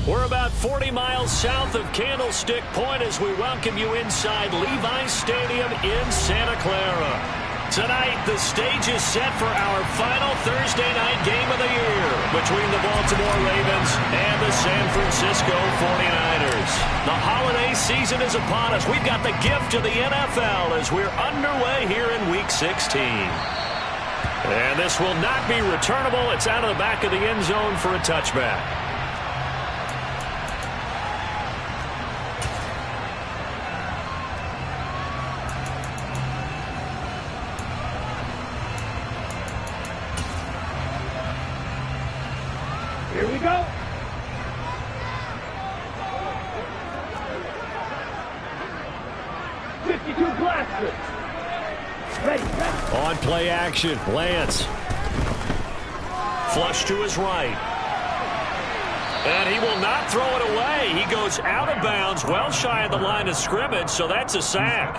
We're about 40 miles south of Candlestick Point as we welcome you inside Levi's Stadium in Santa Clara. Tonight, the stage is set for our final Thursday night game of the year between the Baltimore Ravens and the San Francisco 49ers. The holiday season is upon us. We've got the gift of the NFL as we're underway here in Week 16. And this will not be returnable. It's out of the back of the end zone for a touchback. Here we go. .52 blaster. Ready. On play action, Lance. Flush to his right. And he will not throw it away. He goes out of bounds, well shy of the line of scrimmage, so that's a sack.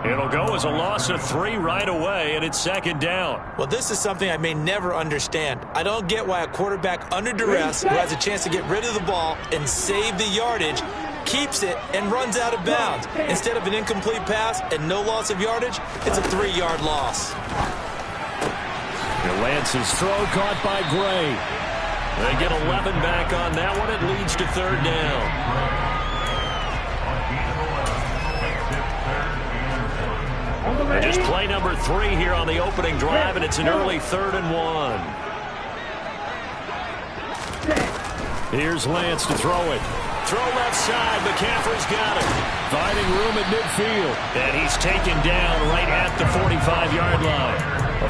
It'll go as a loss of 3 right away, and it's second down. Well, this is something I may never understand. I don't get why a quarterback under duress who has a chance to get rid of the ball and save the yardage keeps it and runs out of bounds. Instead of an incomplete pass and no loss of yardage, it's a 3-yard loss. Lance's throw caught by Gray. They get 11 back on that one. It leads to third down. And just play number 3 here on the opening drive, and it's an early 3rd and 1. Here's Lance to throw it. Throw left side. McCaffrey's got it. Finding room at midfield. And he's taken down right at the 45-yard line.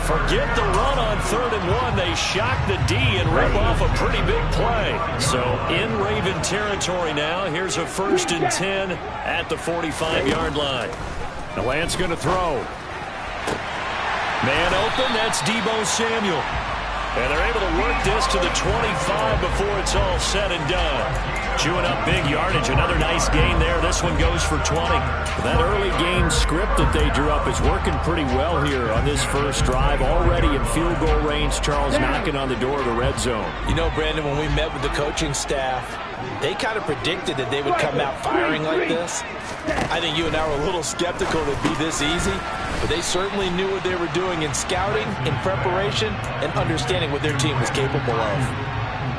Forget the run on 3rd and 1. They shock the D and rip off a pretty big play. So in Raven territory now. Here's a 1st and 10 at the 45-yard line. Now Lance going to throw. Man open, that's Deebo Samuel. And they're able to work this to the 25 before it's all said and done. Chewing up big yardage. Another nice gain there. This one goes for 20. That early game script that they drew up is working pretty well here on this first drive. Already in field goal range, Charles knocking on the door of the red zone. You know, Brandon, when we met with the coaching staff, they kind of predicted that they would come out firing like this. I think you and I were a little skeptical that it'd be this easy, but they certainly knew what they were doing in scouting, in preparation, and understanding what their team was capable of.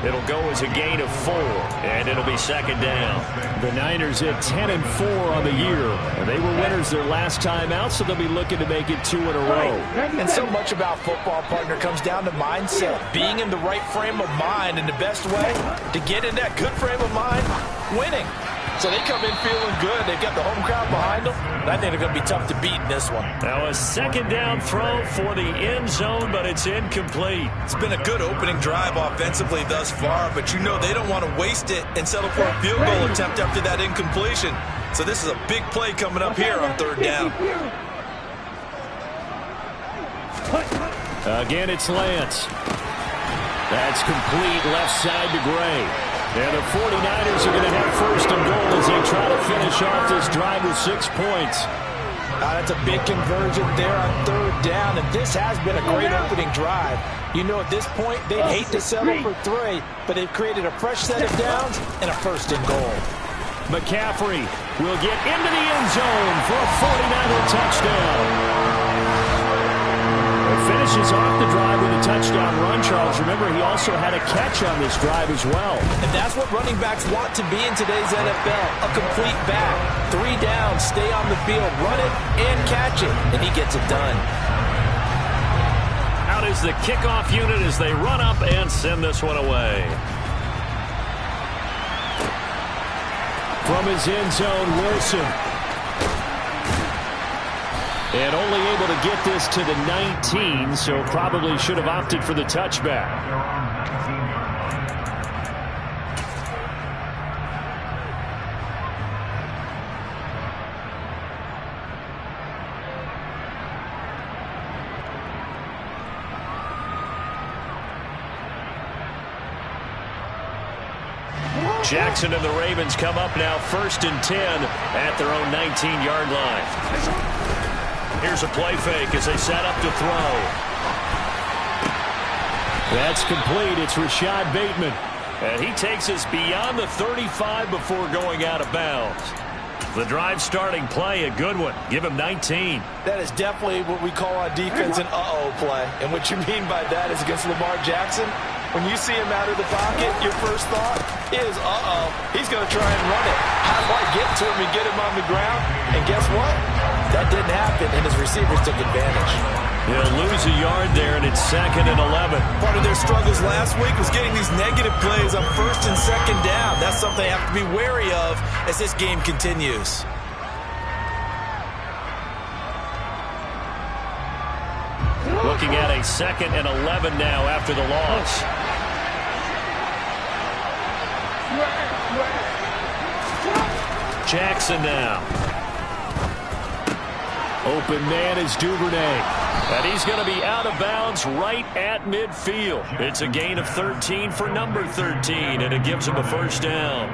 It'll go as a gain of 4, and it'll be second down. The Niners at 10-4 on the year. They were winners their last time out, so they'll be looking to make it 2 in a row. And so much about football, partner, comes down to mindset. Being in the right frame of mind, and the best way to get in that good frame of mind, winning. So they come in feeling good. They've got the home crowd behind them. And I think they're going to be tough to beat in this one. Now a second down throw for the end zone, but it's incomplete. It's been a good opening drive offensively thus far, but you know they don't want to waste it and settle for a field goal attempt after that incompletion. So this is a big play coming up here on 3rd down. Again, it's Lance. That's complete left side to Gray. And the 49ers are going to have 1st and goal as they try to finish off this drive with 6 points. That's a big conversion there on 3rd down, and this has been a great opening drive. You know, at this point, they'd hate to settle for 3, but they've created a fresh set of downs and a 1st and goal. McCaffrey will get into the end zone for a 49er touchdown. Finishes off the drive with a touchdown run, Charles. Remember, he also had a catch on this drive as well. And that's what running backs want to be in today's NFL, a complete back. 3 downs, stay on the field, run it, and catch it, and he gets it done. Out is the kickoff unit as they run up and send this one away. From his end zone, Wilson. And only able to get this to the 19, so probably should have opted for the touchback. Jackson and the Ravens come up now 1st and 10 at their own 19-yard line. Here's a play fake as they set up to throw. That's complete. It's Rashad Bateman. And he takes us beyond the 35 before going out of bounds. The drive starting play, a good one. Give him 19. That is definitely what we call on defense an uh-oh play. And what you mean by that is against Lamar Jackson, when you see him out of the pocket, your first thought is, uh-oh, he's going to try and run it. How do I get to him and get him on the ground? And guess what? That didn't happen, and his receivers took advantage. He'll lose a yard there, and it's 2nd and 11. Part of their struggles last week was getting these negative plays on 1st and 2nd down. That's something they have to be wary of as this game continues. Looking at a 2nd and 11 now after the loss. Jackson now. Open man is Duvernay. And he's going to be out of bounds right at midfield. It's a gain of 13 for number 13, and it gives him a first down.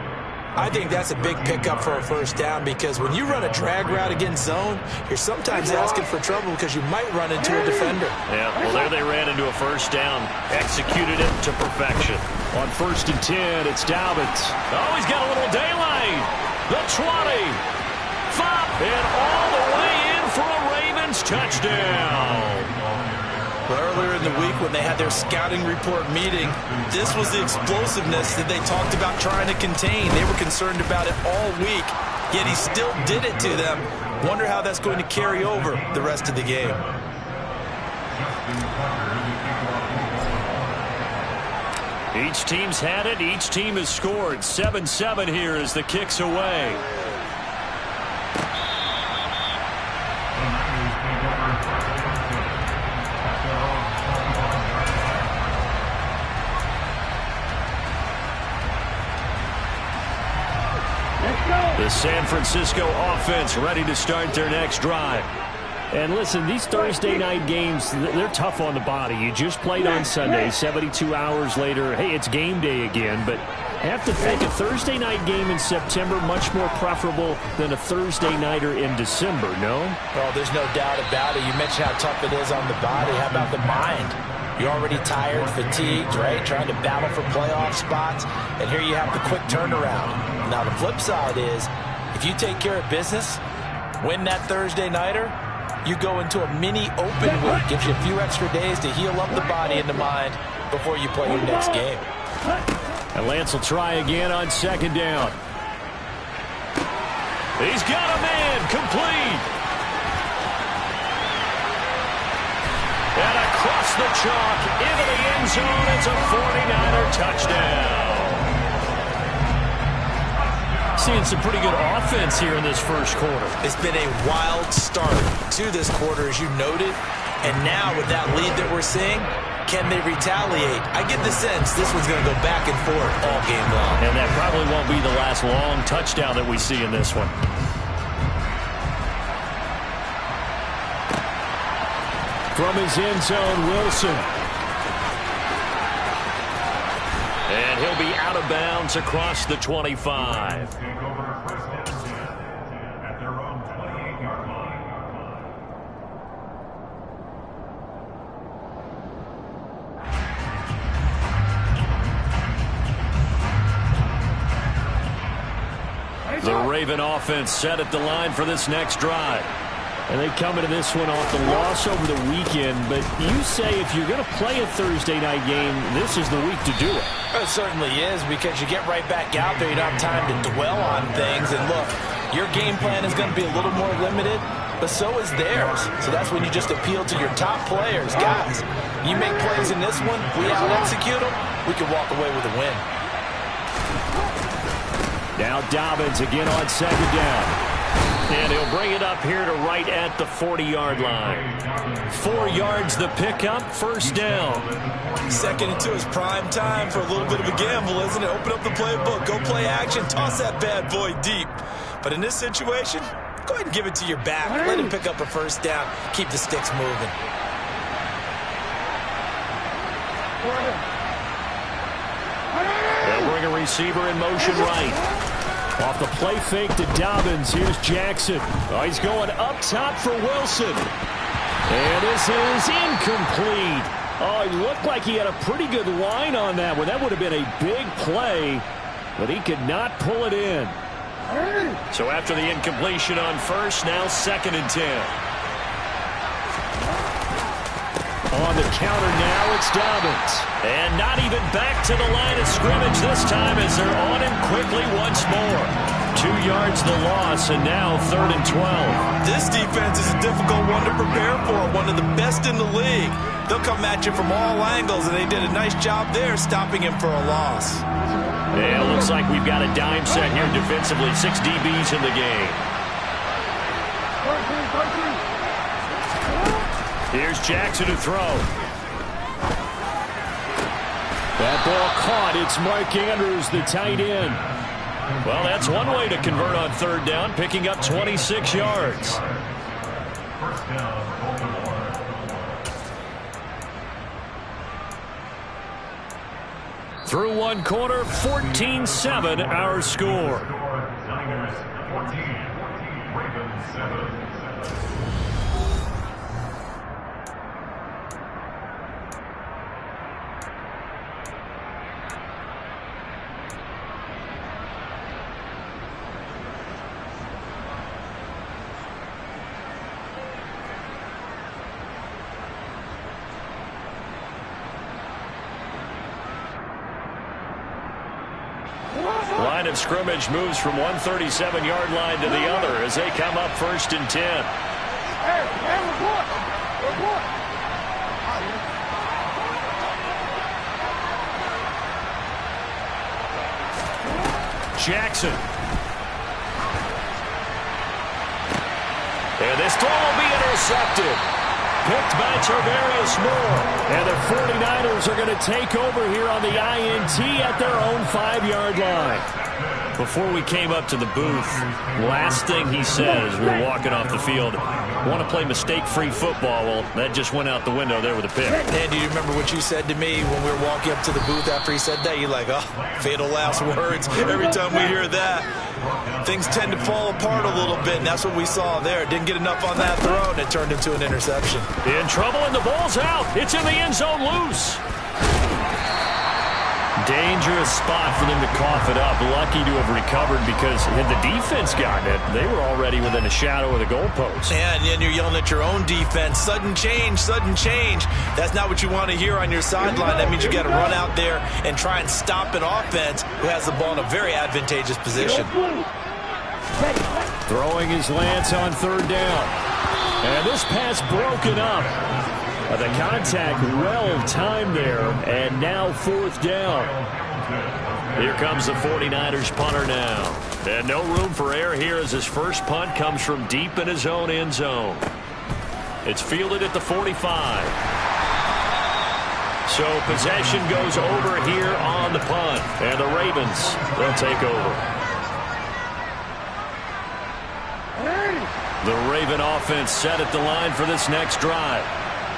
I think that's a big pickup for a first down because when you run a drag route against zone, you're sometimes asking for trouble because you might run into a defender. Yeah, well, there they ran into a first down. Executed it to perfection. On 1st and 10, it's Dobbins. Oh, he's got a little daylight. The 20. 5. And all the way in for a Ravens touchdown. Earlier in the week when they had their scouting report meeting, this was the explosiveness that they talked about trying to contain. They were concerned about it all week, yet he still did it to them. Wonder how that's going to carry over the rest of the game. Each team's had it. Each team has scored. 7-7 here as the kick's away. The San Francisco offense ready to start their next drive. And listen, these Thursday night games, they're tough on the body. You just played on Sunday, 72 hours later, hey, it's game day again. But I have to think a Thursday night game in September much more preferable than a Thursday nighter in December, no? Well, there's no doubt about it. You mentioned how tough it is on the body. How about the mind? You're already tired, fatigued, right? Trying to battle for playoff spots. And here you have the quick turnaround. Now, the flip side is, if you take care of business, win that Thursday nighter, you go into a mini open week. Gives you a few extra days to heal up the body and the mind before you play your next game. And Lance will try again on 2nd down. He's got a man, complete. And across the chalk, into the end zone, it's a 49er touchdown. Seeing some pretty good offense here in this first quarter. It's been a wild start to this quarter, as you noted. And now with that lead that we're seeing, can they retaliate? I get the sense this one's going to go back and forth all game long. And that probably won't be the last long touchdown that we see in this one. From his end zone, Wilson. And he'll be out of bounds across the 25. The Raven offense set at the line for this next drive. And they come into this one off the loss over the weekend. But you say if you're going to play a Thursday night game, this is the week to do it. It certainly is, because you get right back out there. You don't have time to dwell on things. And look, your game plan is going to be a little more limited, but so is theirs. So that's when you just appeal to your top players. Guys, you make plays in this one, we out-execute them, we can walk away with a win. Now Dobbins again on 2nd down. And he'll bring it up here to right at the 40-yard line. 4 yards the pickup, first down. 2nd and 2 is prime time for a little bit of a gamble, isn't it? Open up the playbook, go play action, toss that bad boy deep. But in this situation, go ahead and give it to your back. Let him pick up a first down, keep the sticks moving. They'll bring a receiver in motion right. Off the play fake to Dobbins. Here's Jackson. Oh, he's going up top for Wilson. And this is incomplete. Oh, he looked like he had a pretty good line on that one. That would have been a big play, but he could not pull it in. So after the incompletion on first, now 2nd and 10. On the counter now, it's Dobbins. And not even back to the line of scrimmage this time as they're on him quickly once more. 2 yards the loss, and now 3rd and 12. This defense is a difficult one to prepare for, one of the best in the league. They'll come at you from all angles, and they did a nice job there stopping him for a loss. Yeah, it looks like we've got a dime set here defensively. 6 DBs in the game. Here's Jackson to throw. That ball caught. It's Mark Andrews, the tight end. Well, that's one way to convert on 3rd down, picking up 26 yards. Through one quarter, 14-7 our score. Line of scrimmage moves from one 37-yard line to the other as they come up 1st and 10. Jackson. And this throw will be intercepted. Picked by Tarvarius Moore. And the 49ers are going to take over here on the INT at their own 5-yard line. Before we came up to the booth, last thing he said as we were walking off the field, want to play mistake-free football. Well, that just went out the window there with a pick. And do you remember what you said to me when we were walking up to the booth after he said that? You're like, oh, fatal last words. Every time we hear that, things tend to fall apart a little bit, and that's what we saw there. Didn't get enough on that throw, and it turned into an interception. In trouble, and the ball's out. It's in the end zone loose. Dangerous spot for them to cough it up. Lucky to have recovered because had the defense gotten it, they were already within a shadow of the goalpost. And then you're yelling at your own defense. Sudden change, sudden change. That's not what you want to hear on your sideline. That means you got to run out there and try and stop an offense who has the ball in a very advantageous position. Throwing his Lance on 3rd down. And this pass broken up. The contact well timed there, and now 4th down. Here comes the 49ers punter now. And no room for error here as his first punt comes from deep in his own end zone. It's fielded at the 45. So possession goes over here on the punt. And the Ravens, they'll take over. The Raven offense set at the line for this next drive.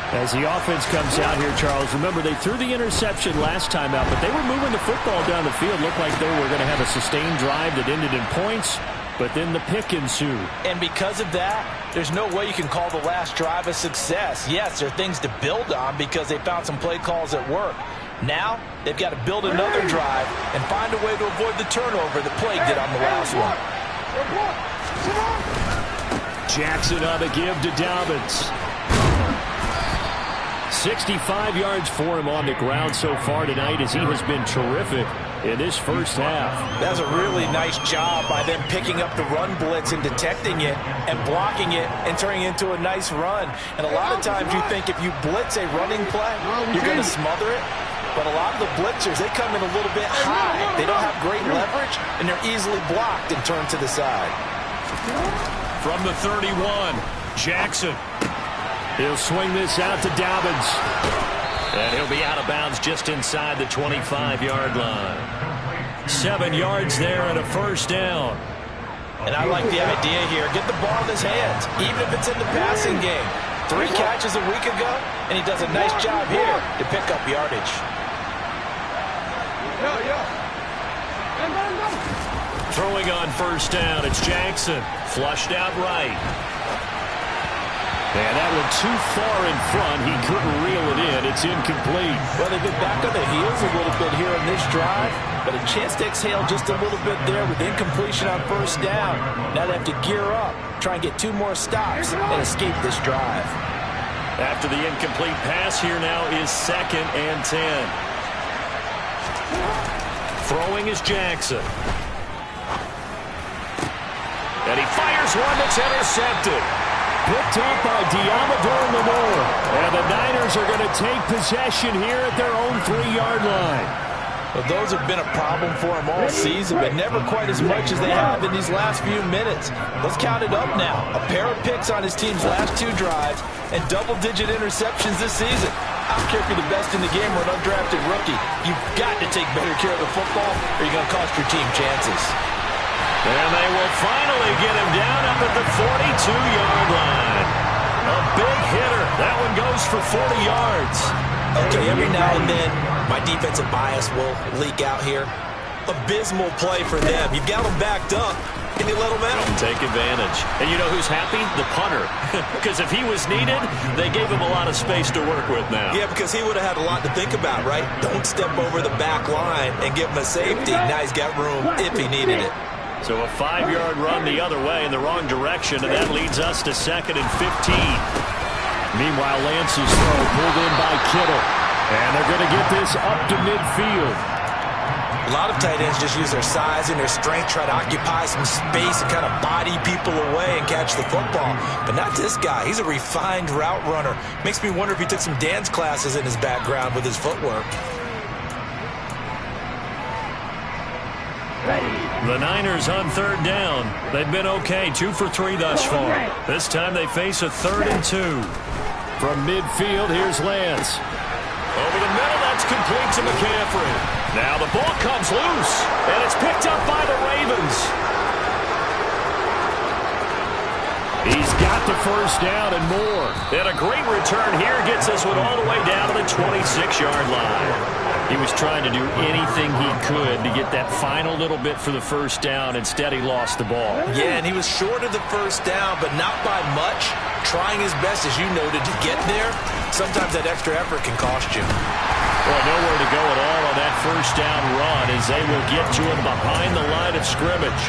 As the offense comes out here, Charles, remember they threw the interception last time out, but they were moving the football down the field. Looked like they were going to have a sustained drive that ended in points, but then the pick ensued. And because of that, there's no way you can call the last drive a success. Yes, there are things to build on because they found some play calls that work. Now, they've got to build another drive and find a way to avoid the turnover that plagued it on the last one. Jackson on the give to Dobbins. 65 yards for him on the ground so far tonight as he has been terrific in this first half. That's a really nice job by them picking up the run blitz and detecting it and blocking it and turning it into a nice run. And a lot of times you think if you blitz a running play, you're going to smother it. But a lot of the blitzers, they come in a little bit high. They don't have great leverage, and they're easily blocked and turned to the side. From the 31, Jackson. He'll swing this out to Dobbins. And he'll be out of bounds just inside the 25-yard line. 7 yards there and a 1st down. And I like the idea here. Get the ball in his hands, even if it's in the passing game. 3 catches a week ago, and he does a nice job here to pick up yardage. Throwing on 1st down, it's Jackson. Flushed out right. And that one too far in front. He couldn't reel it in. It's incomplete. Well, they've been back on their heels a little bit here in this drive, but a chance to exhale just a little bit there with incompletion on first down. Now they have to gear up, try and get 2 more stops, and escape this drive. After the incomplete pass, here now is 2nd and 10. Throwing is Jackson. And he fires one that's intercepted. Picked up by Diamador Lamore. And the Niners are going to take possession here at their own 3-yard line. Well, those have been a problem for him all season, but never quite as much as they have in these last few minutes. Let's count it up now. A pair of picks on his team's last 2 drives and double-digit interceptions this season. I don't care if you're the best in the game or an undrafted rookie. You've got to take better care of the football or you're going to cost your team chances. And they will finally get him down up at the 42-yard line. A big hitter. That one goes for 40 yards. Okay, every now and then, my defensive bias will leak out here. Abysmal play for them. You've got them backed up, and you let them out. Take advantage. And you know who's happy? The punter. Because if he was needed, they gave him a lot of space to work with now. Yeah, because he would have had a lot to think about, right? Don't step over the back line and give him a safety. Now he's got room if he needed it. So a 5-yard run the other way in the wrong direction, and that leads us to 2nd and 15. Meanwhile, Lance's throw pulled in by Kittle. And they're going to get this up to midfield. A lot of tight ends just use their size and their strength, try to occupy some space and kind of body people away and catch the football. But not this guy. He's a refined route runner. Makes me wonder if he took some dance classes in his background with his footwork. The Niners on 3rd down. They've been okay, 2 for 3 thus far. This time they face a 3rd and 2. From midfield, here's Lance. Over the middle, that's complete to McCaffrey. Now the ball comes loose, and it's picked up by the Ravens. He's got the first down and more. And a great return here gets us one all the way down to the 26-yard line. He was trying to do anything he could to get that final little bit for the first down. Instead, he lost the ball. Yeah, and he was short of the first down, but not by much. Trying his best, as you noted, to get there. Sometimes that extra effort can cost you. Well, nowhere to go at all on that first down run as they will get to him behind the line of scrimmage.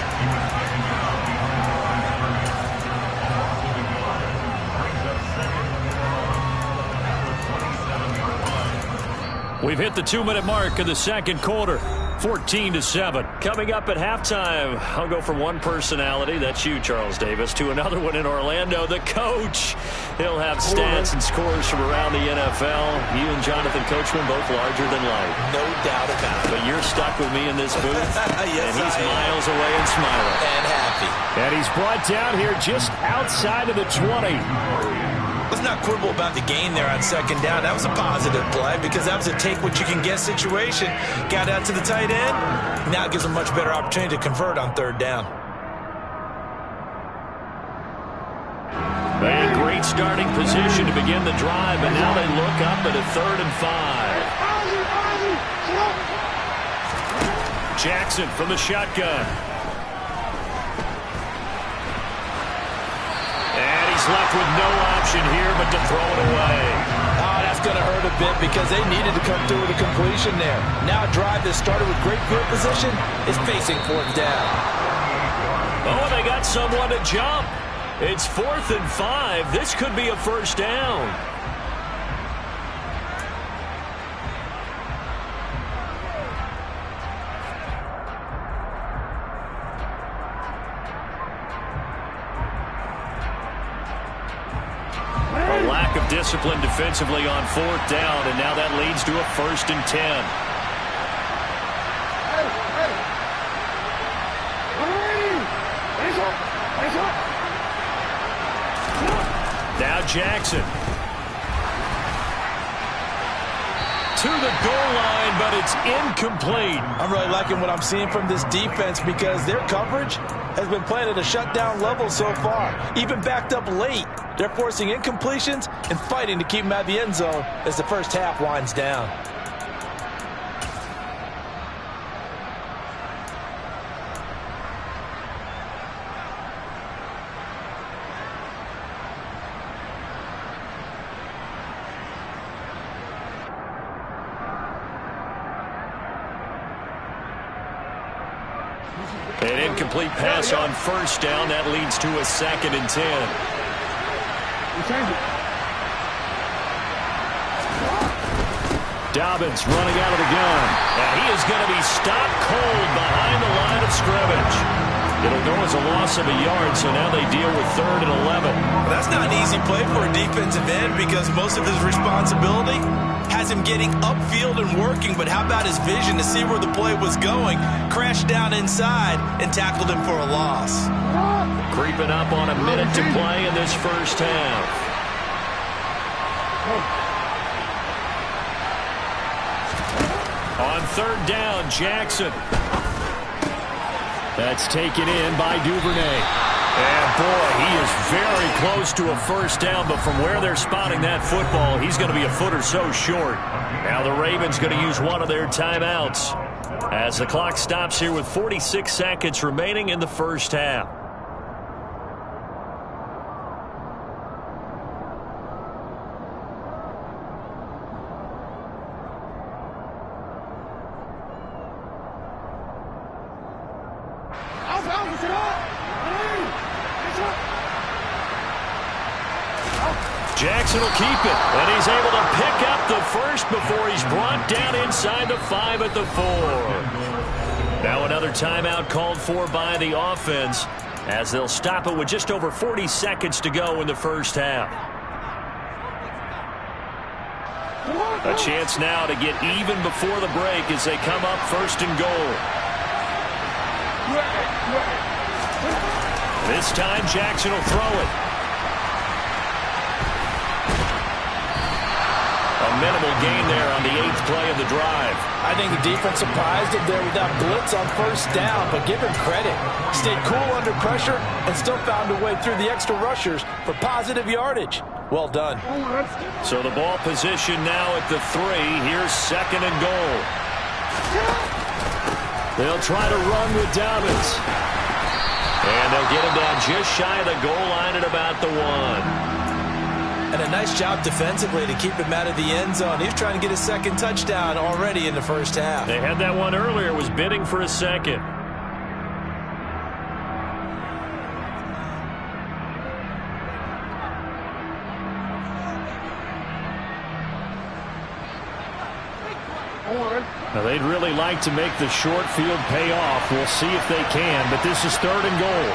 We've hit the 2-minute mark of the 2nd quarter. 14-7. Coming up at halftime, I'll go from one personality, that's you, Charles Davis, to another one in Orlando, the coach. He'll have stats and scores from around the NFL. You and Jonathan Coachman both larger than life. No doubt about it. But you're stuck with me in this booth, yes, and he's miles away and smiling. And happy. And he's brought down here just outside of the 20. Let's not quibble about the gain there on 2nd down. That was a positive play because that was a take-what-you-can-get situation. Got out to the tight end. Now it gives them a much better opportunity to convert on 3rd down. A great starting position to begin the drive, and now they look up at a 3rd and 5. Jackson from the shotgun. Left with no option here but to throw it away. Oh, that's going to hurt a bit because they needed to come through with a completion there. Now a drive that started with great field position is facing 4th down. Oh, they got someone to jump. It's 4th and 5. This could be a first down. Discipline defensively on 4th down, and now that leads to a 1st and 10. Now Jackson. To the goal line, but it's incomplete. I'm really liking what I'm seeing from this defense because their coverage has been playing at a shutdown level so far. Even backed up late, they're forcing incompletions and fighting to keep them out of the end zone as the first half winds down. An incomplete pass on first down. That leads to a 2nd and 10. Dobbins running out of the gun. And he is going to be stopped cold behind the line of scrimmage. It'll go as a loss of a yard, so now they deal with 3rd and 11. That's not an easy play for a defensive end because most of his responsibility has him getting upfield and working, but how about his vision to see where the play was going, crashed down inside, and tackled him for a loss. Creeping up on a minute to play in this first half. On 3rd down, Jackson. That's taken in by Duvernay. And, boy, he is very close to a first down, but from where they're spotting that football, he's going to be a foot or so short. Now the Ravens going to use one of their timeouts as the clock stops here with 46 seconds remaining in the first half. Jackson will keep it, and he's able to pick up the first before he's brought down inside the 5 at the 4. Now another timeout called for by the offense as they'll stop it with just over 40 seconds to go in the first half. A chance now to get even before the break as they come up 1st and goal. This time Jackson will throw it. A minimal gain there on the 8th play of the drive. I think the defense surprised him there with that blitz on first down, but give him credit. Stayed cool under pressure and still found a way through the extra rushers for positive yardage. Well done. So the ball position now at the 3. Here's 2nd and goal. They'll try to run with Dobbins. And they'll get him down just shy of the goal line at about the 1. And a nice job defensively to keep him out of the end zone. He's trying to get his 2nd touchdown already in the first half. They had that one earlier, was bidding for a 2nd. Now they'd really like to make the short field pay off. We'll see if they can, but this is 3rd and goal.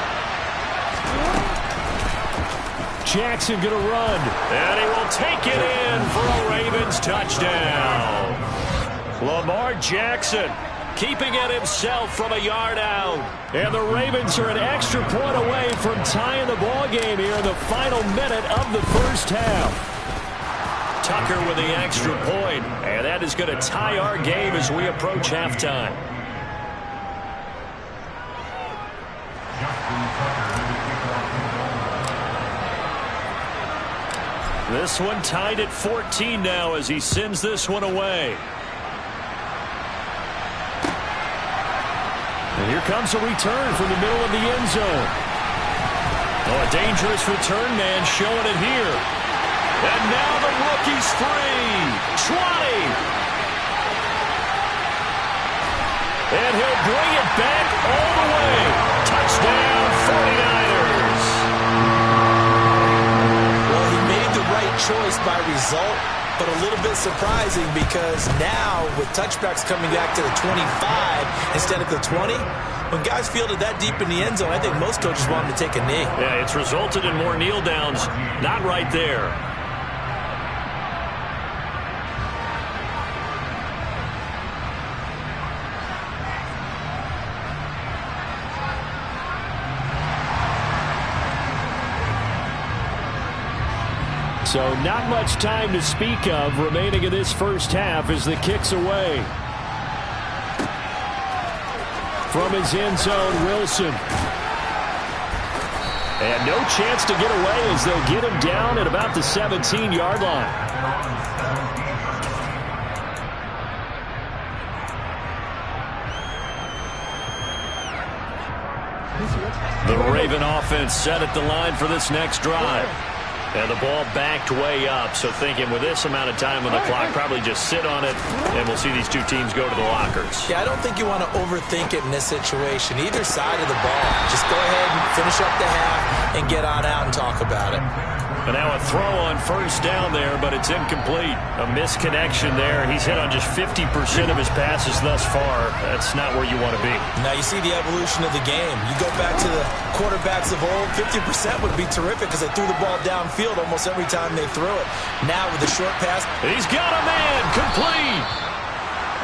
Jackson going to run, and he will take it in for a Ravens touchdown. Lamar Jackson keeping it himself from a yard out. And the Ravens are an extra point away from tying the ball game here in the final minute of the first half. Tucker with the extra point, and that is going to tie our game as we approach halftime. This one tied at 14 now as he sends this one away. And here comes a return from the middle of the end zone. Oh, a dangerous return man showing it here. And now the rookie's free. 20. And he'll bring it back all the way. Touchdown, 49ers. Well, he made the right choice by result, but a little bit surprising because now with touchbacks coming back to the 25 instead of the 20, when guys fielded that deep in the end zone, I think most coaches want them to take a knee. Yeah, it's resulted in more kneel downs. Not right there. So not much time to speak of remaining in this first half as the kick's away. From his end zone, Wilson. And no chance to get away as they'll get him down at about the 17-yard line. The Raven offense set at the line for this next drive. And the ball backed way up, so thinking with this amount of time on the clock, probably just sit on it, and we'll see these two teams go to the lockers. Yeah, I don't think you want to overthink it in this situation. Either side of the ball. Just go ahead and finish up the half and get on out and talk about it. And now a throw on first down there, but it's incomplete. A misconnection there. He's hit on just 50% of his passes thus far. That's not where you want to be. Now you see the evolution of the game. You go back to the quarterbacks of old, 50% would be terrific because they threw the ball downfield almost every time they threw it. Now with the short pass. He's got a man, complete.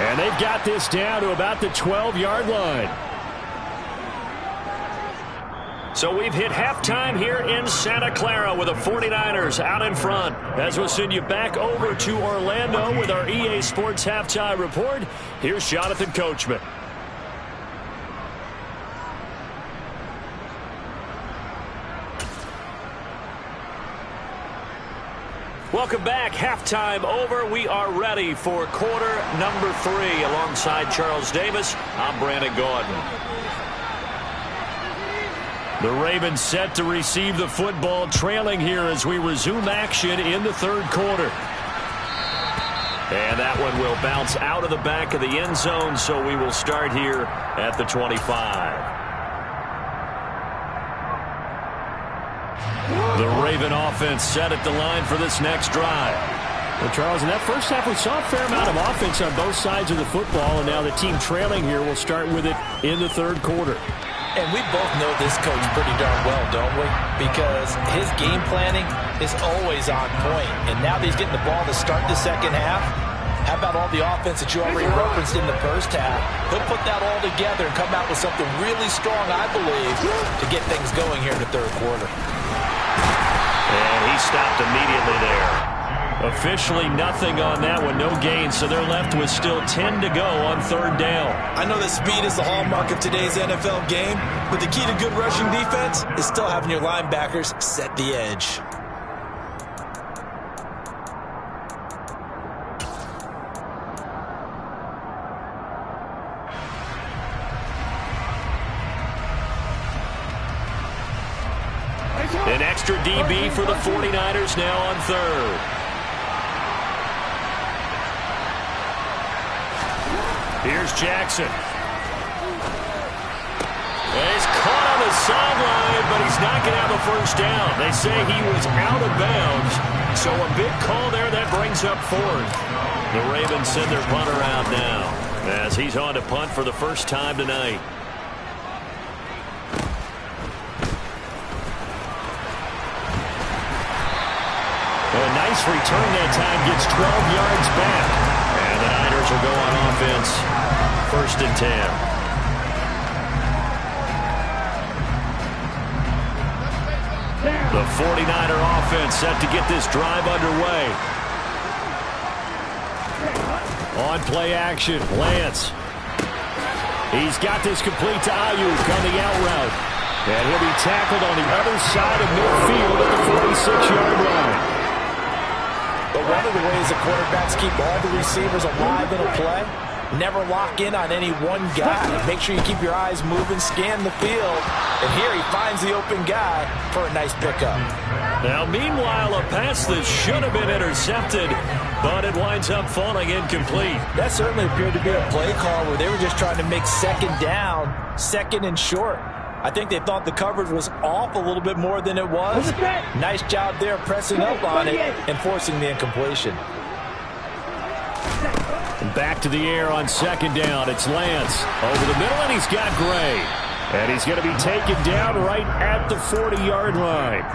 And they've got this down to about the 12-yard line. So we've hit halftime here in Santa Clara with the 49ers out in front. As we'll send you back over to Orlando with our EA Sports Halftime Report, here's Jonathan Coachman. Welcome back. Halftime over. We are ready for quarter number 3. Alongside Charles Davis, I'm Brandon Gaudin. The Ravens set to receive the football, trailing here as we resume action in the third quarter. And that one will bounce out of the back of the end zone, so we will start here at the 25. The Raven offense set at the line for this next drive. Well, Charles, in that first half, we saw a fair amount of offense on both sides of the football, and now the team trailing here will start with it in the third quarter. And we both know this coach pretty darn well, don't we? Because his game planning is always on point. And now that he's getting the ball to start the second half, how about all the offense that you already referenced in the first half? He'll put that all together and come out with something really strong, I believe, to get things going here in the third quarter. And he stopped immediately there. Officially nothing on that one, no gain, so they're left with still 10 to go on third down. I know that speed is the hallmark of today's NFL game, but the key to good rushing defense is still having your linebackers set the edge. An extra DB for the 49ers now on third. Here's Jackson. He's caught on the sideline, but he's not going to have a first down. They say he was out of bounds, so a big call there that brings up fourth. The Ravens send their punter out now as he's on to punt for the first time tonight. A nice return that time, gets 12 yards back. And the Niners will go on offense. First and 10. The 49er offense set to get this drive underway. On play action, Lance. He's got this complete to Ayuk on the out route. And he'll be tackled on the other side of midfield at the 46-yard line. But one of the ways the quarterbacks keep all the receivers alive in a play, never lock in on any one guy. Make sure you keep your eyes moving, scan the field. And here he finds the open guy for a nice pickup. Now, meanwhile, a pass that should have been intercepted, but it winds up falling incomplete. That certainly appeared to be a play call where they were just trying to make second down, second and short. I think they thought the coverage was off a little bit more than it was. Nice job there pressing up on it and forcing the incompletion. Back to the air on second down. It's Lance over the middle, and he's got Gray. And he's going to be taken down right at the 40-yard line.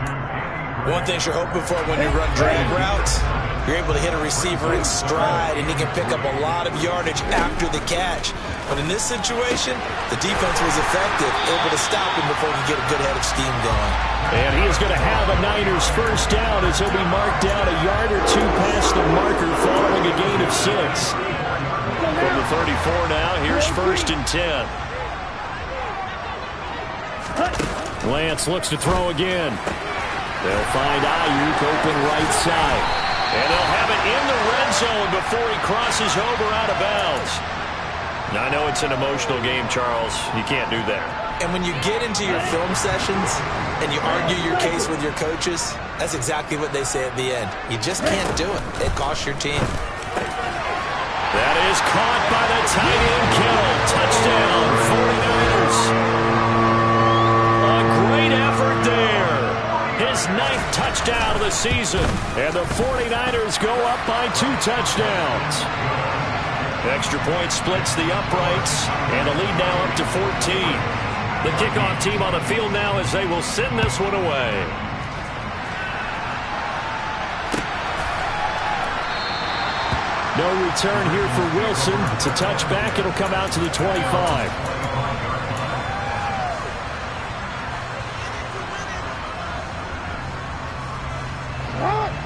One thing you're hoping for when you run drag routes, you're able to hit a receiver in stride, and he can pick up a lot of yardage after the catch. But in this situation, the defense was effective, able to stop him before he could get a good head of steam going. And he is going to have a Niners first down as he'll be marked down a yard or two past the marker following a gain of 6. From the 34 now, here's first and 10. Lance looks to throw again. They'll find Ayuk open right side. And they'll have it in the red zone before he crosses over out of bounds. Now, I know it's an emotional game, Charles. You can't do that. And when you get into your film sessions and you argue your case with your coaches, that's exactly what they say at the end. You just can't do it. It costs your team. That is caught by the tight end Kittle. Touchdown, 49ers. A great effort there. His 9th touchdown of the season. And the 49ers go up by 2 touchdowns. Extra point splits the uprights. And a lead now up to 14. The kickoff team on the field now as they will send this one away. No return here for Wilson. It's a touchback. It'll come out to the 25.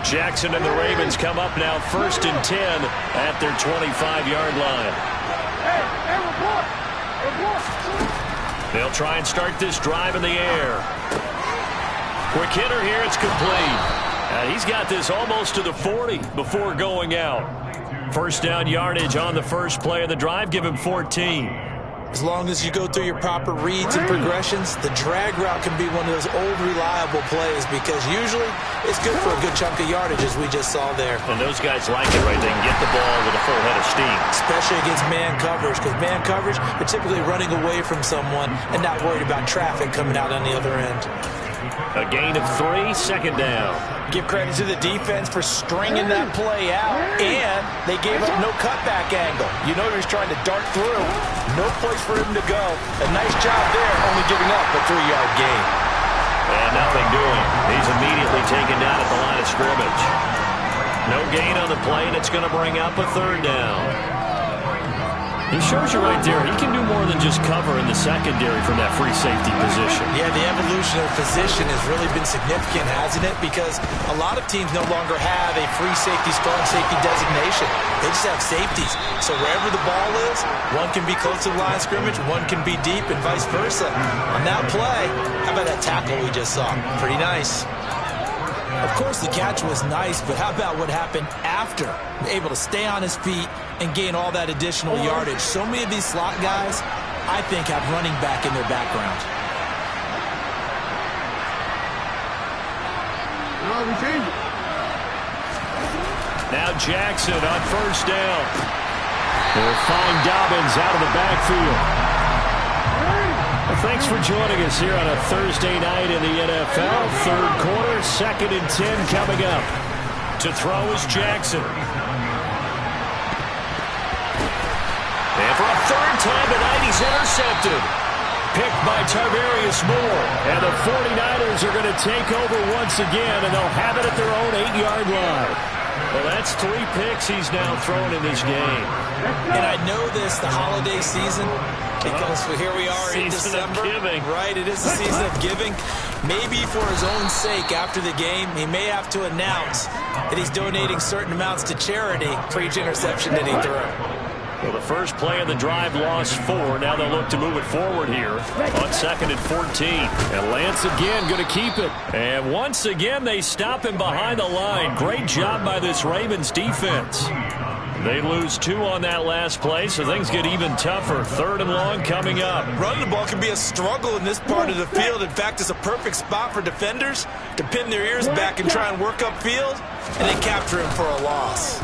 Jackson and the Ravens come up now 1st and 10 at their 25-yard line. They'll try and start this drive in the air. Quick hitter here. It's complete. He's got this almost to the 40 before going out. First down yardage on the first play of the drive. Give him 14. As long as you go through your proper reads and progressions, the drag route can be one of those old reliable plays because usually it's good for a good chunk of yardage, as we just saw there. And those guys like it, right? They can get the ball with a full head of steam. Especially against man coverage, because man coverage, they're typically running away from someone and not worried about traffic coming out on the other end. A gain of 3, 2nd down. Give credit to the defense for stringing that play out, and they gave up no cutback angle. You know he was trying to dart through. No place for him to go. A nice job there, only giving up a 3-yard gain. And nothing doing. He's immediately taken down at the line of scrimmage. No gain on the play, and it's going to bring up a 3rd down. He shows you right there, he can do more than just cover in the secondary from that free safety position. Yeah, the evolution of position has really been significant, hasn't it? Because a lot of teams no longer have a free safety, strong safety designation. They just have safeties. So wherever the ball is, one can be close to the line of scrimmage, one can be deep, and vice versa. On that play, how about that tackle we just saw? Pretty nice. Of course, the catch was nice, but how about what happened after? Able to stay on his feet and gain all that additional yardage. So many of these slot guys, I think, have running back in their background. Now Jackson on 1st down. They'll find Dobbins out of the backfield. Well, thanks for joining us here on a Thursday night in the NFL. 3rd quarter, 2nd and 10 coming up. To throw is Jackson. And for a 3rd time tonight, he's intercepted. Picked by Tarvarius Moore. And the 49ers are going to take over once again, and they'll have it at their own 8-yard line. Well, that's 3 picks he's now thrown in this game. And I know this, the holiday season, because here we are in December. Giving. Right, it is the season of giving. Maybe for his own sake after the game, he may have to announce that he's donating certain amounts to charity for each interception that he threw. Well, the first play of the drive lost 4. Now they'll look to move it forward here on 2nd and 14. And Lance again going to keep it. And once again, they stop him behind the line. Great job by this Ravens defense. They lose 2 on that last play, so things get even tougher. 3rd and long coming up. Running the ball can be a struggle in this part of the field. In fact, it's a perfect spot for defenders to pin their ears back and try and work upfield, and they capture him for a loss.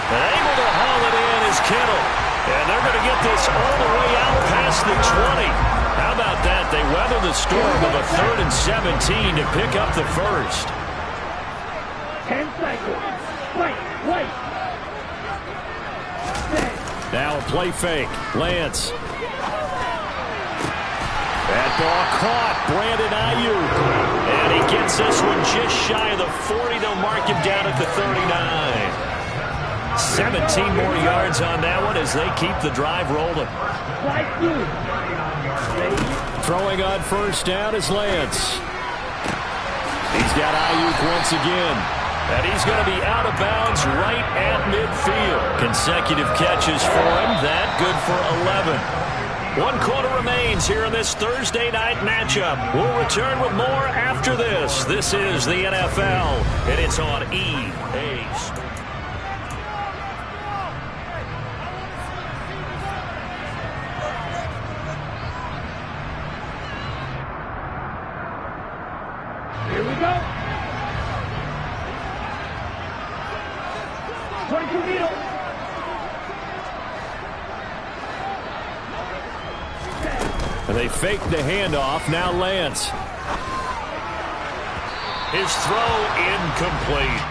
And able to haul it in is Kittle. And they're going to get this all the way out past the 20. How about that? They weather the storm of a 3rd and 17 to pick up the first. 10 seconds. Wait. Now a play fake. Lance. That ball caught. Brandon Ayuk. And he gets this one just shy of the 40. They'll mark him down at the 39. 17 more yards on that one as they keep the drive rolling. Throwing on 1st down is Lance. He's got Ayuk once again. And he's going to be out of bounds right at midfield. Consecutive catches for him. That good for 11. 1 quarter remains here in this Thursday night matchup. We'll return with more after this. This is the NFL, and it's on EA Sports. 22 middle. They fake the handoff. Now Lance. His throw incomplete.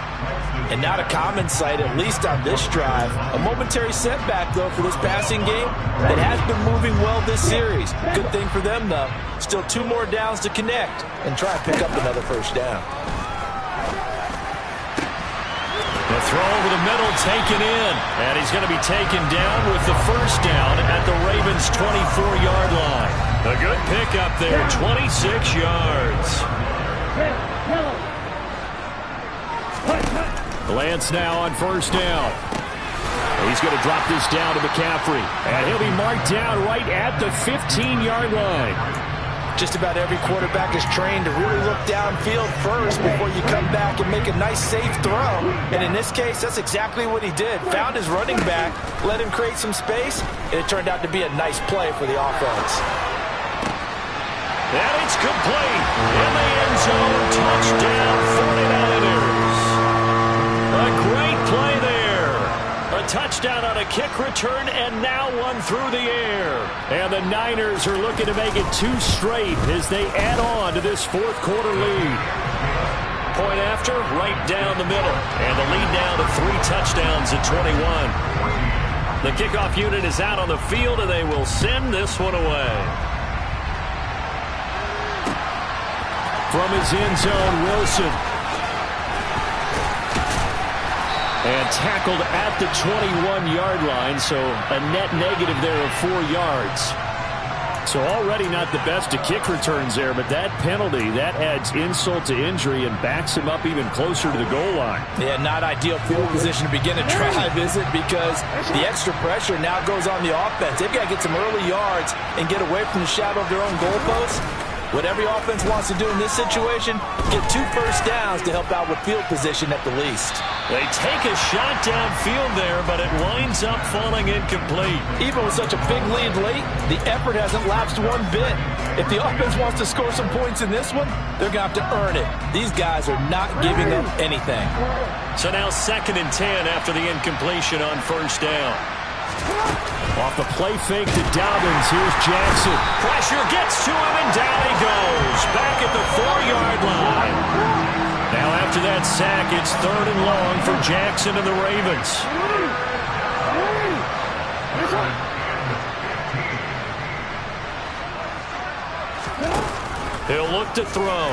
And not a common sight, at least on this drive. A momentary setback, though, for this passing game. It has been moving well this series. Good thing for them, though. Still 2 more downs to connect and try and pick up another first down. The throw over the middle taken in. And he's going to be taken down with the first down at the Ravens' 24-yard line. A good pickup there, 26 yards. Lance now on first down. He's going to drop this down to McCaffrey. And he'll be marked down right at the 15-yard line. Just about every quarterback is trained to really look downfield first before you come back and make a nice, safe throw. And in this case, that's exactly what he did. Found his running back, let him create some space, and it turned out to be a nice play for the offense. And it's complete. In the end zone, touchdown 49ers. A great play there. A touchdown on a kick return, and now one through the air. And the Niners are looking to make it 2 straight as they add on to this fourth-quarter lead. Point after, right down the middle. And the lead now to 3 touchdowns at 21. The kickoff unit is out on the field, and they will send this one away. From his end zone, Wilson. And tackled at the 21-yard line, so a net negative there of 4 yards. So already not the best of kick returns there, but that penalty, that adds insult to injury and backs him up even closer to the goal line. Yeah, not ideal field position to begin a drive, is it? Because the extra pressure now goes on the offense. They've got to get some early yards and get away from the shadow of their own goalposts. What every offense wants to do in this situation, get 2 first downs to help out with field position at the least. They take a shot downfield there, but it winds up falling incomplete. Even with such a big lead late, the effort hasn't lapsed one bit. If the offense wants to score some points in this one, they're going to have to earn it. These guys are not giving up anything. So now 2nd and 10 after the incompletion on first down. Off the play fake to Dobbins, here's Jackson. Pressure gets to him, and down he goes. Back at the 4-yard line. Now after that sack, it's 3rd and long for Jackson and the Ravens. He'll look to throw.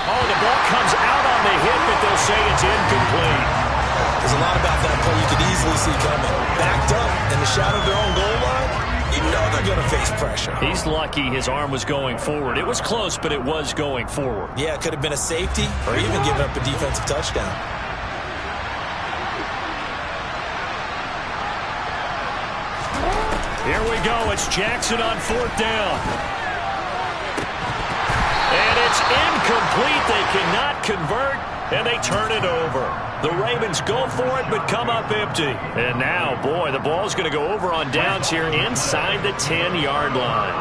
Oh, the ball comes out on the hit, but they'll say it's incomplete. There's a lot about that play you could easily see coming. Backed up in the shadow of their own goal line, you know they're going to face pressure. He's lucky his arm was going forward. It was close, but it was going forward. Yeah, it could have been a safety or even given up a defensive touchdown. Here we go. It's Jackson on 4th down. And it's incomplete. They cannot convert, and they turn it over. The Ravens go for it, but come up empty. And now, boy, the ball's going to go over on downs here inside the 10-yard line.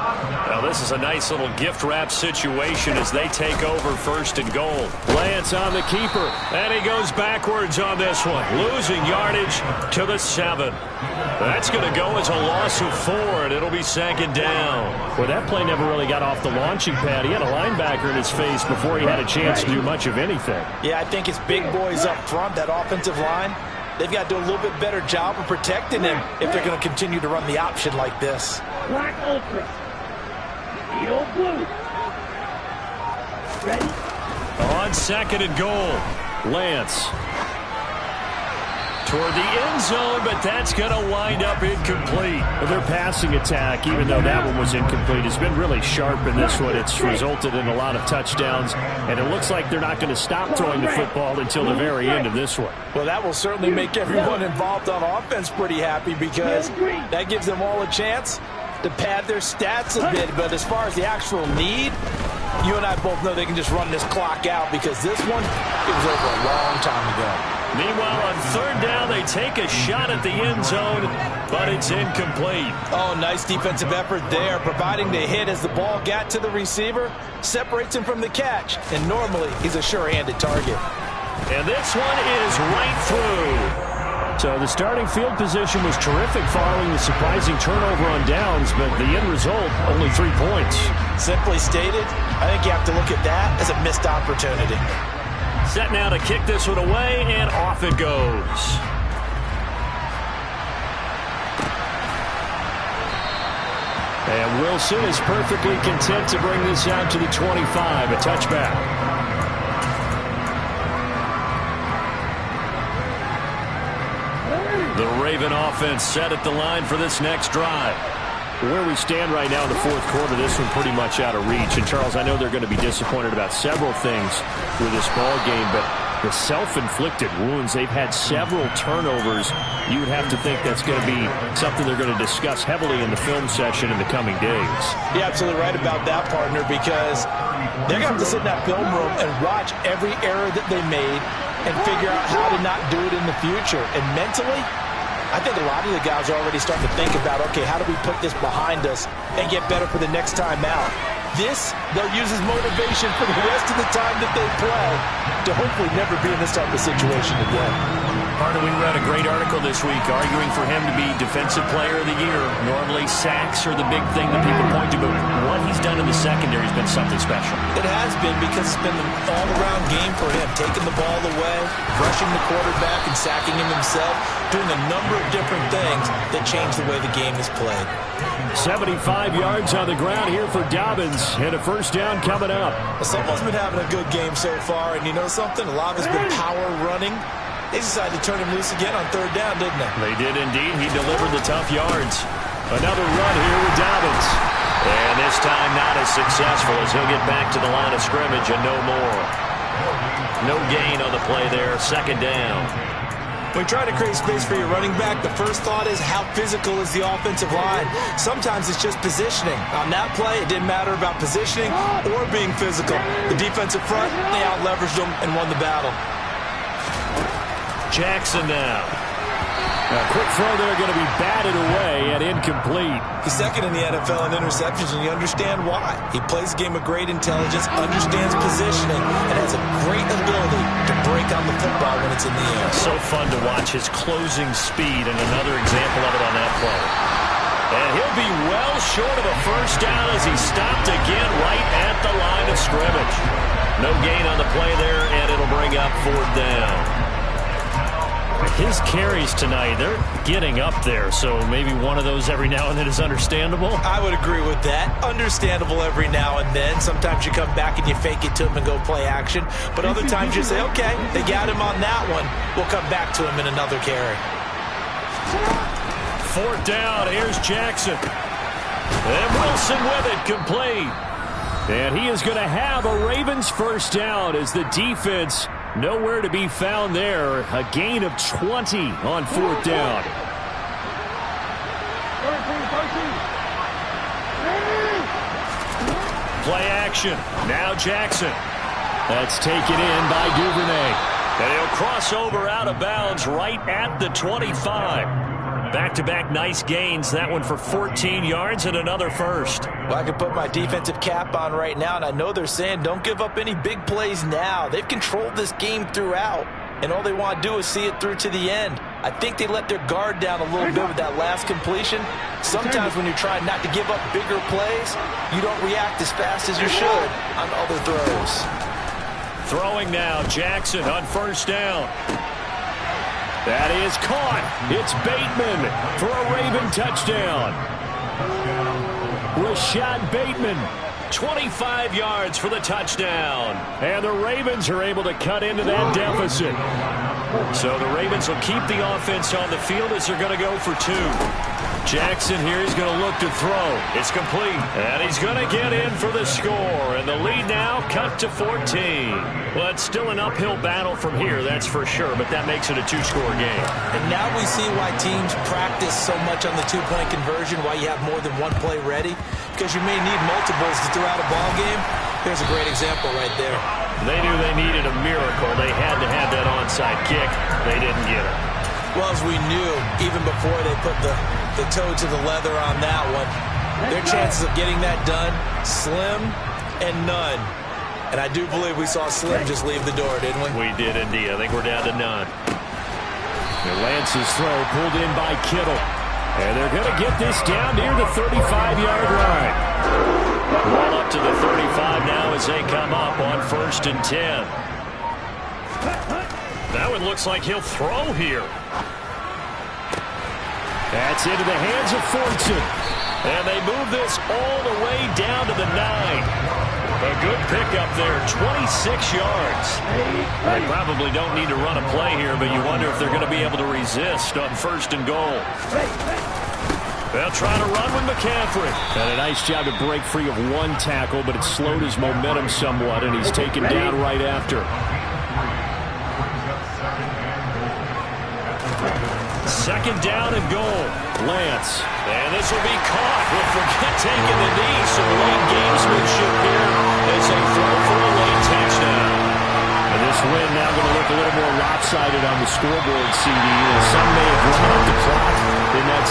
Now, this is a nice little gift-wrap situation as they take over 1st and goal. Lance on the keeper. And he goes backwards on this one, losing yardage to the 7. That's going to go as a loss of 4, and it'll be 2nd down. Well, that play never really got off the launching pad. He had a linebacker in his face before he had a chance to do much of anything. Yeah, I think it's big boys up front, that offensive line. They've got to do a little bit better job of protecting him if they're going to continue to run the option like this. Black ultra. Steel blue. Ready? On 2nd and goal, Lance. Toward the end zone, but that's going to wind up incomplete. Their passing attack, even though that one was incomplete, has been really sharp in this one. It's resulted in a lot of touchdowns, and it looks like they're not going to stop throwing the football until the very end of this one. Well, that will certainly make everyone involved on offense pretty happy because that gives them all a chance to pad their stats a bit. But as far as the actual need, you and I both know they can just run this clock out because this one, it was over a long time ago. Meanwhile, on 3rd down, they take a shot at the end zone, but it's incomplete. Oh, nice defensive effort there, providing the hit as the ball got to the receiver, separates him from the catch, and normally he's a sure-handed target. And this one is right through. So the starting field position was terrific following the surprising turnover on downs, but the end result, only 3 points. Simply stated, I think you have to look at that as a missed opportunity. Set now to kick this one away, and off it goes. And Wilson is perfectly content to bring this out to the 25, a touchback. The Raven offense set at the line for this next drive. Where we stand right now in the fourth quarter, this one pretty much out of reach. And, Charles, I know they're going to be disappointed about several things with this ball game, but the self-inflicted wounds, they've had several turnovers. You would have to think that's going to be something they're going to discuss heavily in the film session in the coming days. You're absolutely right about that, partner, because they're going to have to sit in that film room and watch every error that they made and figure out how to not do it in the future. And mentally, I think a lot of the guys are already starting to think about, okay, how do we put this behind us and get better for the next time out? This, they'll use as motivation for the rest of the time that they play to hopefully never be in this type of situation again. Carter, we read a great article this week arguing for him to be Defensive Player of the Year. Normally, sacks are the big thing that people point to, but what he's done in the secondary has been something special. It has been, because it's been an all-around game for him, taking the ball away, rushing the quarterback and sacking him himself, doing a number of different things that change the way the game is played. 75 yards on the ground here for Dobbins, and a first down coming up. Well, someone's been having a good game so far, and you know something? A lot of it's been power running. They decided to turn him loose again on third down, didn't they? They did indeed. He delivered the tough yards. Another run here with Dobbins. And this time not as successful as he'll get back to the line of scrimmage and no more. No gain on the play there. Second down. When you try to create space for your running back, the first thought is how physical is the offensive line. Sometimes it's just positioning. On that play, it didn't matter about positioning or being physical. The defensive front, they out-leveraged them and won the battle. Jackson now. A quick throw there going to be batted away and incomplete. He's second in the NFL in interceptions, and you understand why. He plays a game of great intelligence, understands positioning, and has a great ability to break on the football when it's in the air. So fun to watch his closing speed, and another example of it on that play. And he'll be well short of a first down as he stopped again right at the line of scrimmage. No gain on the play there, and it'll bring up fourth down. His carries tonight, they're getting up there, so maybe one of those every now and then is understandable. I would agree with that. Understandable every now and then. Sometimes you come back and you fake it to him and go play action. But other times you say, okay, they got him on that one. We'll come back to him in another carry. Fourth down, here's Jackson. And Wilson with it, complete. And he is going to have a Ravens first down as the defense nowhere to be found there. A gain of 20 on fourth down. Play action. Now Jackson. That's taken in by Duvernay. And he'll cross over out of bounds right at the 25. Back-to-back nice gains. That one for 14 yards and another first. Well, I can put my defensive cap on right now, and I know they're saying don't give up any big plays now. They've controlled this game throughout, and all they want to do is see it through to the end. I think they let their guard down a little bit with that last completion. Sometimes when you're trying not to give up bigger plays, you don't react as fast as you should on other throws. Throwing now, Jackson on first down. That is caught. It's Bateman for a Raven touchdown. Rashad Bateman, 25 yards for the touchdown. and the Ravens are able to cut into that deficit. So the Ravens will keep the offense on the field as they're going to go for two. Jackson here is going to look to throw. It's complete. And he's going to get in for the score. And the lead now cut to 14. Well, it's still an uphill battle from here, that's for sure. But that makes it a two-score game. And now we see why teams practice so much on the two-point conversion, why you have more than one play ready. Because you may need multiples to throw out a ball game. There's a great example right there. They knew they needed a miracle. They had to have that onside kick. They didn't get it. Well, as we knew, even before they put the toe to the leather on that one, their chances of getting that done, slim and none. And I do believe we saw Slim just leave the door, didn't we? We did indeed. I think we're down to none. And Lance's throw pulled in by Kittle. And they're going to get this down near the 35-yard line. Ball up to the 35 now as they come up on 1st and 10. That one looks like he'll throw here. That's into the hands of Fortson. And they move this all the way down to the 9. A good pickup there, 26 yards. They probably don't need to run a play here, but you wonder if they're going to be able to resist on 1st and goal. They'll try to run with McCaffrey. And a nice job to break free of one tackle, but it slowed his momentum somewhat, and he's taken down right after. 2nd down and goal. Lance. And this will be caught. We'll forget taking the knee. Some late gamesmanship here as they throw for a late touchdown. And this win now going to look a little more lopsided on the scoreboard, CD. Some may have run out the clock in that